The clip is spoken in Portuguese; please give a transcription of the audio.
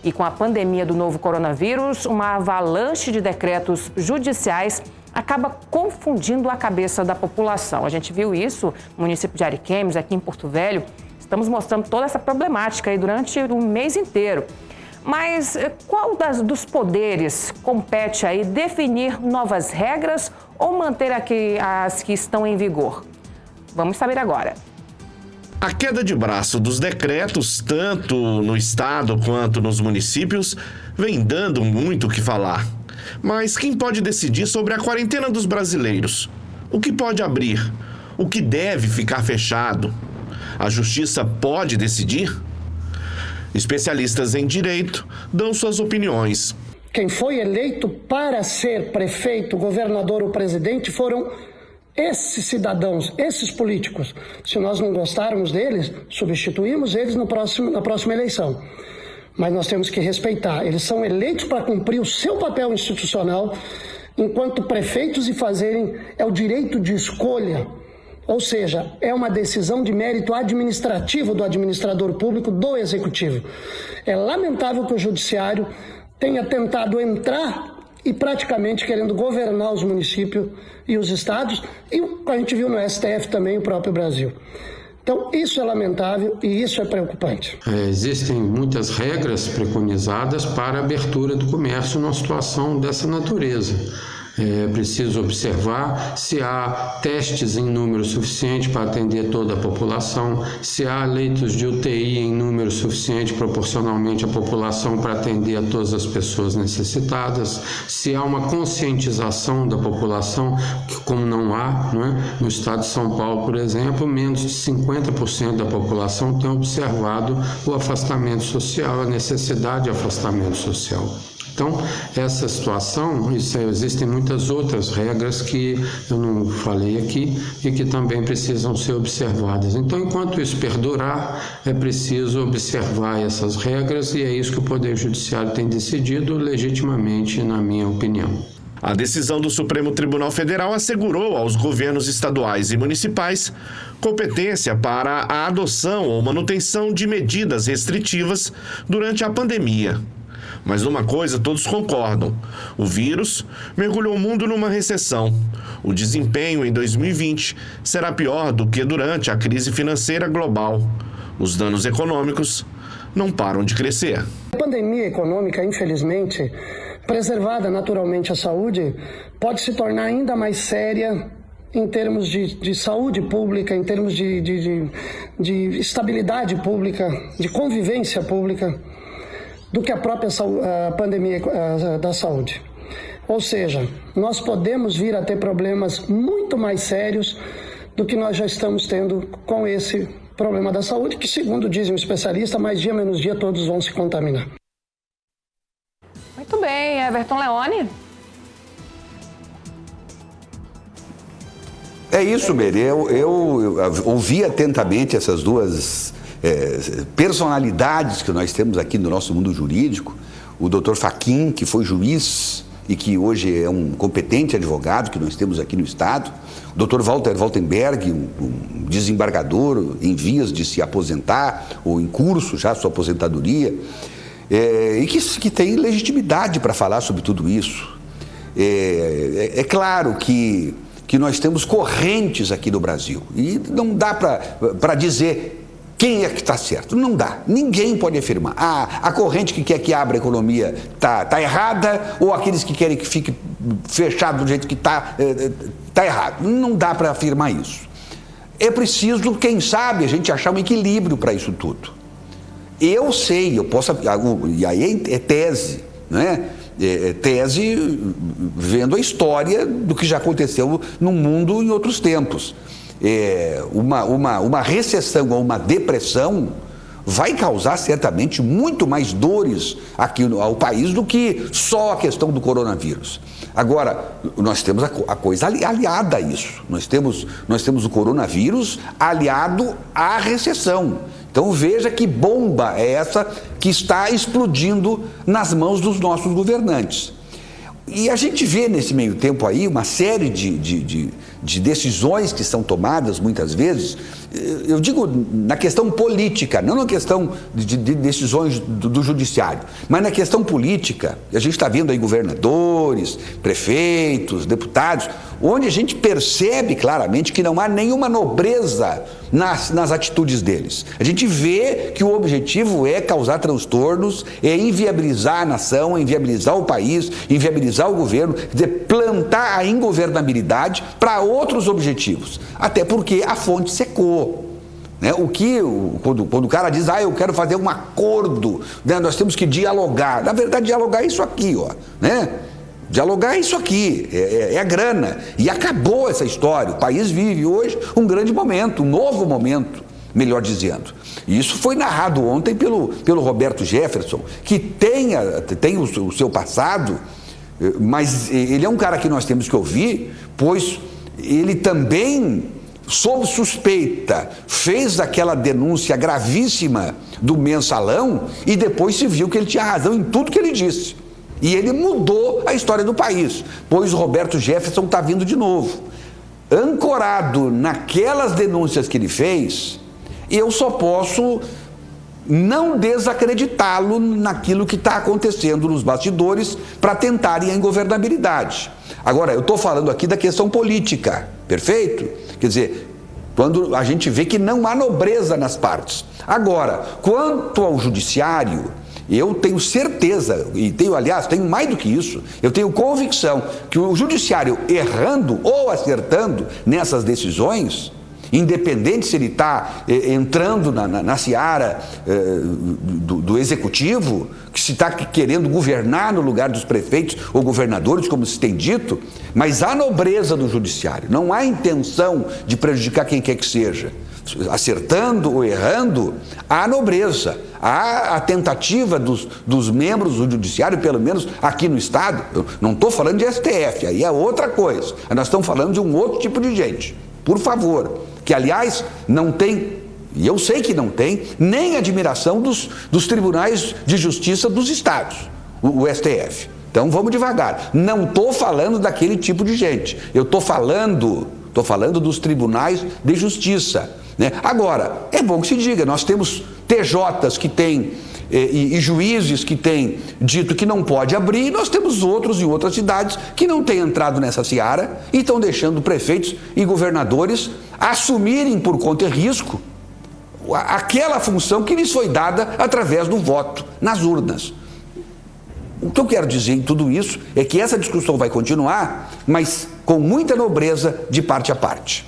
E com a pandemia do novo coronavírus, uma avalanche de decretos judiciais acaba confundindo a cabeça da população. A gente viu isso no município de Ariquemes, aqui em Porto Velho. Estamos mostrando toda essa problemática aí durante o mês inteiro. Mas qual dos poderes compete aí definir novas regras ou manter as que estão em vigor? Vamos saber agora. A queda de braço dos decretos, tanto no estado quanto nos municípios, vem dando muito o que falar. Mas quem pode decidir sobre a quarentena dos brasileiros? O que pode abrir? O que deve ficar fechado? A justiça pode decidir? Especialistas em direito dão suas opiniões. Quem foi eleito para ser prefeito, governador ou presidente foram esses cidadãos, esses políticos. Se nós não gostarmos deles, substituímos eles na próxima eleição. Mas nós temos que respeitar. Eles são eleitos para cumprir o seu papel institucional enquanto prefeitos e fazerem o direito de escolha. Ou seja, é uma decisão de mérito administrativo do administrador público, do executivo. É lamentável que o judiciário tenha tentado entrar e praticamente querendo governar os municípios e os estados, e a gente viu no STF também o próprio Brasil. Então, isso é lamentável e isso é preocupante. Existem muitas regras preconizadas para a abertura do comércio numa situação dessa natureza. É preciso observar se há testes em número suficiente para atender toda a população, se há leitos de UTI em número suficiente proporcionalmente à população para atender a todas as pessoas necessitadas, se há uma conscientização da população, que como não há, no estado de São Paulo, por exemplo, menos de 50% da população tem observado o afastamento social, a necessidade de afastamento social. Então, essa situação, existem muitas outras regras que eu não falei aqui e que também precisam ser observadas. Então, enquanto isso perdurar, é preciso observar essas regras e é isso que o Poder Judiciário tem decidido legitimamente, na minha opinião. A decisão do Supremo Tribunal Federal assegurou aos governos estaduais e municipais competência para a adoção ou manutenção de medidas restritivas durante a pandemia. Mas numa coisa todos concordam: o vírus mergulhou o mundo numa recessão. O desempenho em 2020 será pior do que durante a crise financeira global. Os danos econômicos não param de crescer. A pandemia econômica, infelizmente, preservada naturalmente a saúde, pode se tornar ainda mais séria em termos de saúde pública, em termos de estabilidade pública, de convivência pública, do que a própria pandemia da saúde. Ou seja, nós podemos vir a ter problemas muito mais sérios do que nós já estamos tendo com esse problema da saúde, que, segundo dizem os especialistas, mais dia menos dia todos vão se contaminar. Muito bem, Everton Leone. É isso, Meire. Eu ouvi atentamente essas duas personalidades que nós temos aqui no nosso mundo jurídico. O doutor Fachin, que foi juiz e que hoje é um competente advogado que nós temos aqui no Estado. O doutor Walter Waltenberg, um desembargador em vias de se aposentar, ou em curso já sua aposentadoria, e que tem legitimidade para falar sobre tudo isso. É claro que nós temos correntes aqui no Brasil e não dá para dizer quem é que está certo. Não dá. Ninguém pode afirmar. A corrente que quer que abra a economia está errada, ou aqueles que querem que fique fechado do jeito que está errado. Não dá para afirmar isso. É preciso, quem sabe, a gente achar um equilíbrio para isso tudo. Eu sei, eu posso... E aí é tese, né? Tese vendo a história do que já aconteceu no mundo em outros tempos. Uma recessão ou uma depressão vai causar certamente muito mais dores aqui ao país do que só a questão do coronavírus. Agora, nós temos a coisa aliada a isso. Nós temos o coronavírus aliado à recessão. Então veja que bomba é essa que está explodindo nas mãos dos nossos governantes. E a gente vê nesse meio tempo aí uma série de de decisões que são tomadas muitas vezes, eu digo na questão política, não na questão de decisões do judiciário, mas na questão política. A gente está vendo aí governadores, prefeitos, deputados, onde a gente percebe claramente que não há nenhuma nobreza nas atitudes deles. A gente vê que o objetivo é causar transtornos, é inviabilizar a nação, é inviabilizar o país, inviabilizar o governo, quer dizer, plantar a ingovernabilidade para outros objetivos. Até porque a fonte secou. Né? Quando o cara diz, eu quero fazer um acordo, né? Nós temos que dialogar. Na verdade, dialogar é isso aqui, ó, né? Dialogar é isso aqui, é a grana. E acabou essa história. O país vive hoje um grande momento, um novo momento, melhor dizendo. E isso foi narrado ontem pelo Roberto Jefferson, que tem o seu passado, mas ele é um cara que nós temos que ouvir, pois ele também, sob suspeita, fez aquela denúncia gravíssima do mensalão e depois se viu que ele tinha razão em tudo que ele disse. E ele mudou a história do país, pois o Roberto Jefferson está vindo de novo. Ancorado naquelas denúncias que ele fez, eu só posso não desacreditá-lo naquilo que está acontecendo nos bastidores para tentarem a ingovernabilidade. Agora, eu estou falando aqui da questão política, perfeito? Quer dizer, quando a gente vê que não há nobreza nas partes. Agora, quanto ao judiciário, eu tenho certeza, e tenho mais do que isso, eu tenho convicção que o judiciário errando ou acertando nessas decisões, independente se ele está entrando na seara do executivo, que se está querendo governar no lugar dos prefeitos ou governadores, como se tem dito, mas há nobreza do judiciário, não há intenção de prejudicar quem quer que seja. Acertando ou errando, há nobreza, há a tentativa dos membros do judiciário, pelo menos aqui no estado. Eu não estou falando de STF, aí é outra coisa, nós estamos falando de um outro tipo de gente, por favor, que aliás não tem, e eu sei que não tem, nem admiração dos tribunais de justiça dos estados, o STF. Então vamos devagar, não estou falando daquele tipo de gente, eu estou falando dos tribunais de justiça. Né? Agora, é bom que se diga, nós temos TJs que têm e juízes que têm dito que não pode abrir, e nós temos outros em outras cidades que não têm entrado nessa seara e estão deixando prefeitos e governadores assumirem por conta e risco aquela função que lhes foi dada através do voto nas urnas. O que eu quero dizer em tudo isso é que essa discussão vai continuar, mas com muita nobreza de parte a parte.